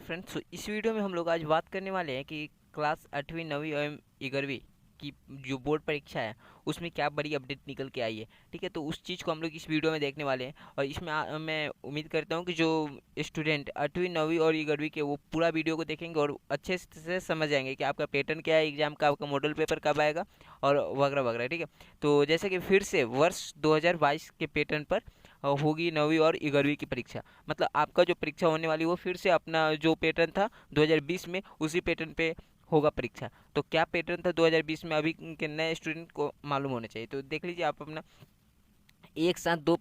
Friends, इस video में हम लोग आज बात करने वाले हैं कि क्लास 8वीं 9वीं एवं 11वीं की जो बोर्ड परीक्षा है उसमें क्या बड़ी अपडेट निकल के आई है। ठीक है, तो उस चीज़ को हम लोग इस वीडियो में देखने वाले हैं। और इसमें मैं उम्मीद करता हूँ कि जो स्टूडेंट 8वीं 9वीं और 11वीं के वो पूरा वीडियो को देखेंगे और अच्छे से समझ जाएंगे कि आपका पैटर्न क्या है एग्जाम का, आपका मॉडल पेपर कब आएगा और वगैरह वगैरह। ठीक है, तो जैसे कि फिर से वर्ष 2022 के पैटर्न पर होगी 9वीं और 11वीं की परीक्षा। मतलब आपका जो परीक्षा होने वाली वो फिर से अपना जो पैटर्न था 2020 में उसी पैटर्न पे होगा परीक्षा। तो क्या पैटर्न था 2020 में अभी के नए स्टूडेंट को मालूम होना चाहिए। तो देख लीजिए आप अपना एक साथ दो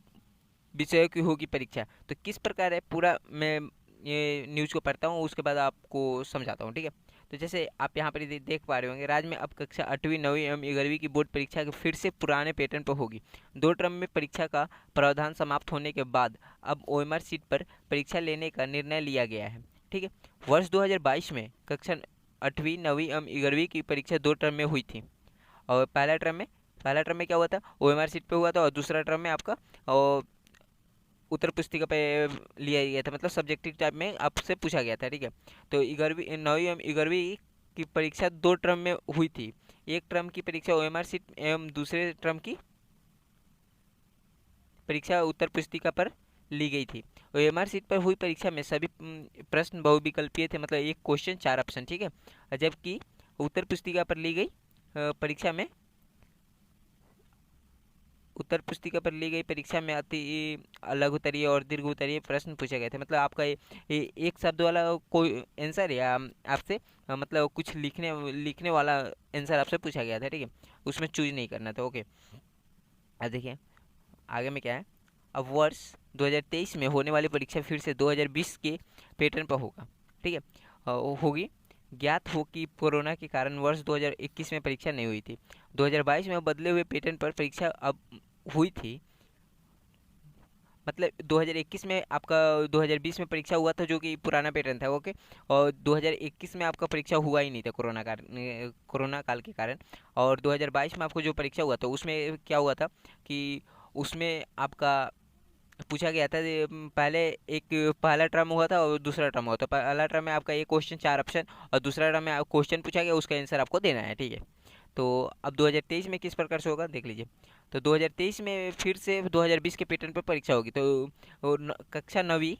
विषयों की होगी परीक्षा। तो किस प्रकार है पूरा मैं ये न्यूज़ को पढ़ता हूँ, उसके बाद आपको समझाता हूँ। ठीक है, तो जैसे आप यहाँ पर देख पा रहे होंगे, राज्य में अब कक्षा 8वीं 9वीं एवं 11वीं की बोर्ड परीक्षा फिर से पुराने पैटर्न पर होगी। दो टर्म में परीक्षा का प्रावधान समाप्त होने के बाद अब ओएमआर सीट पर परीक्षा लेने का निर्णय लिया गया है। ठीक है, वर्ष 2022 में कक्षा 8वीं 9वीं एवं 11वीं की परीक्षा दो टर्म में हुई थी। और पहला टर्म में क्या हुआ था, ओएमआर सीट पे हुआ था। और दूसरा टर्म में आपका उत्तर पुस्तिका पे लिया गया था, मतलब सब्जेक्टिव टाइप में आपसे पूछा गया था। ठीक है, तो 11वीं 9वीं एवं 11वीं की परीक्षा दो टर्म में हुई थी। एक टर्म की परीक्षा ओएमआर सीट एवं दूसरे टर्म की परीक्षा उत्तर पुस्तिका पर ली गई थी। ओएमआर सीट पर हुई परीक्षा में सभी प्रश्न बहुविकल्पीय थे, मतलब एक क्वेश्चन चार ऑप्शन। ठीक है, जबकि उत्तर पुस्तिका पर ली गई परीक्षा में अति लघुतरीय और दीर्घ उत्तरीय प्रश्न पूछे गए थे। मतलब आपका एक शब्द वाला कोई आंसर या आपसे मतलब कुछ लिखने वाला आंसर आपसे पूछा गया था। ठीक है, उसमें चूज नहीं करना था। ओके, अब देखिए आगे में क्या है। अब वर्ष 2023 में होने वाली परीक्षा फिर से 2020 के पैटर्न पर होगा। ठीक है, होगी। ज्ञात हो कि कोरोना के कारण वर्ष 2021 में परीक्षा नहीं हुई थी। 2022 में बदले हुए पैटर्न पर परीक्षा अब हुई थी। मतलब 2021 में आपका 2020 में परीक्षा हुआ था जो कि पुराना पैटर्न था। ओके, और 2021 में आपका परीक्षा हुआ ही नहीं था कोरोना काल के कारण। और 2022 में आपको जो परीक्षा हुआ था उसमें क्या हुआ था कि उसमें आपका पूछा गया था पहला टर्म हुआ था और दूसरा टर्म हुआ था। पहला टर्म में आपका एक क्वेश्चन चार ऑप्शन और दूसरा टर्म में क्वेश्चन पूछा गया, उसका आंसर आपको देना है। ठीक है, तो अब 2023 में किस प्रकार से होगा देख लीजिए। तो 2023 में फिर से 2020 के पैटर्न पर परीक्षा होगी। तो कक्षा 9वीं,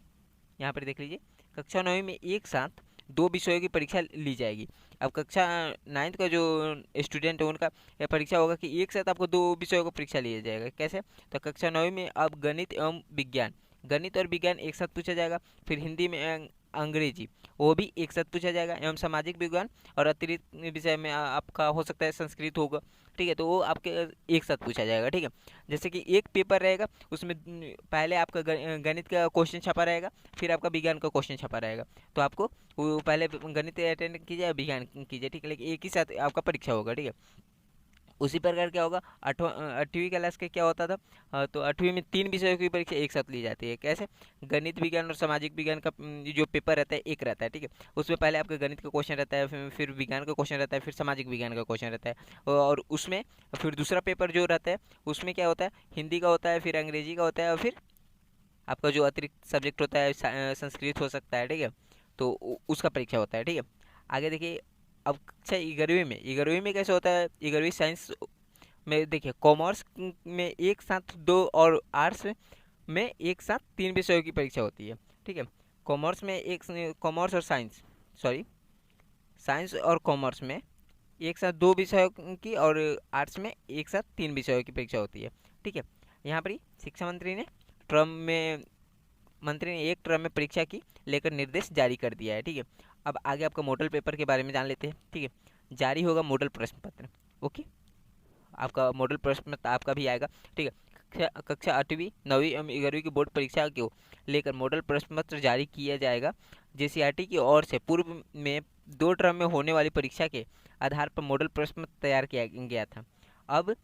यहाँ पर देख लीजिए, कक्षा 9वीं में एक साथ दो विषयों की परीक्षा ली जाएगी। अब कक्षा 9th का जो स्टूडेंट है उनका यह परीक्षा होगा कि एक साथ आपको दो विषयों को परीक्षा लिया जाएगा। कैसे, तो कक्षा 9वीं में अब गणित और विज्ञान एक साथ पूछा जाएगा। फिर हिंदी में अंग्रेजी वो भी एक साथ पूछा जाएगा, एवं सामाजिक विज्ञान और अतिरिक्त विषय में आपका हो सकता है संस्कृत होगा। ठीक है, तो वो आपके एक साथ पूछा जाएगा। ठीक है, जैसे कि एक पेपर रहेगा उसमें पहले आपका गणित का क्वेश्चन छपा रहेगा, फिर आपका विज्ञान का क्वेश्चन छपा रहेगा। तो आपको वो पहले गणित अटेंड कीजिए, विज्ञान कीजिए। ठीक है, लेकिन एक ही साथ आपका परीक्षा होगा। ठीक है, उसी प्रकार क्या होगा 8वीं क्लास के क्या होता था। तो 8वीं में तीन विषयों की परीक्षा एक साथ ली जाती है। कैसे, गणित विज्ञान और सामाजिक विज्ञान का जो पेपर रहता है एक रहता है। ठीक है, उसमें पहले आपका गणित का क्वेश्चन रहता है, फिर विज्ञान का क्वेश्चन रहता है, फिर सामाजिक विज्ञान का क्वेश्चन रहता है। और उसमें फिर दूसरा पेपर जो रहता है उसमें क्या होता है, हिंदी का होता है, फिर अंग्रेजी का होता है, और फिर आपका जो अतिरिक्त सब्जेक्ट होता है संस्कृत हो सकता है। ठीक है, तो उसका परीक्षा होता है। ठीक है, आगे देखिए। अब कक्षा 11वीं में कैसे होता है, 11वीं साइंस में देखिए कॉमर्स में एक साथ दो और आर्ट्स में एक साथ तीन विषयों की परीक्षा होती है। ठीक है, कॉमर्स और साइंस और कॉमर्स में एक साथ दो विषयों की और आर्ट्स में एक साथ तीन विषयों की परीक्षा होती है। ठीक है, यहाँ पर ही शिक्षा मंत्री ने एक टर्म में परीक्षा की लेकर निर्देश जारी कर दिया है। ठीक है, अब आगे आपका मॉडल पेपर के बारे में जान लेते हैं। ठीक है, जारी होगा मॉडल प्रश्न पत्र। ओके, आपका मॉडल प्रश्न आपका भी आएगा। ठीक है, कक्षा 8वीं 9वीं एवं 11वीं की बोर्ड परीक्षा को लेकर मॉडल प्रश्न पत्र जारी किया जाएगा। जेसीईआरटी की ओर से पूर्व में दो टर्म में होने वाली परीक्षा के आधार पर मॉडल प्रश्न तैयार किया गया था। अब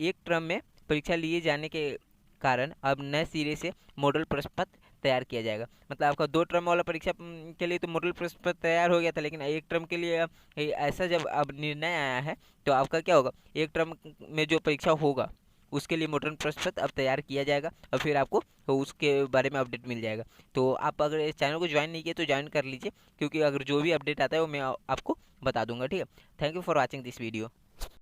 एक टर्म में परीक्षा लिए जाने के कारण अब नए सिरे से मॉडल प्रश्न पत्र तैयार किया जाएगा। मतलब आपका दो टर्म वाला परीक्षा के लिए तो मॉडल प्रश्न पत्र तैयार हो गया था, लेकिन एक टर्म के लिए ऐसा जब अब निर्णय आया है तो आपका क्या होगा, एक टर्म में जो परीक्षा होगा उसके लिए मोटर प्रश्न पत्र अब तैयार किया जाएगा और फिर आपको उसके बारे में अपडेट मिल जाएगा। तो आप अगर इस चैनल को ज्वाइन नहीं किए तो ज्वाइन कर लीजिए, क्योंकि अगर जो भी अपडेट आता है वो मैं आपको बता दूंगा। ठीक है, thank you for watching this video.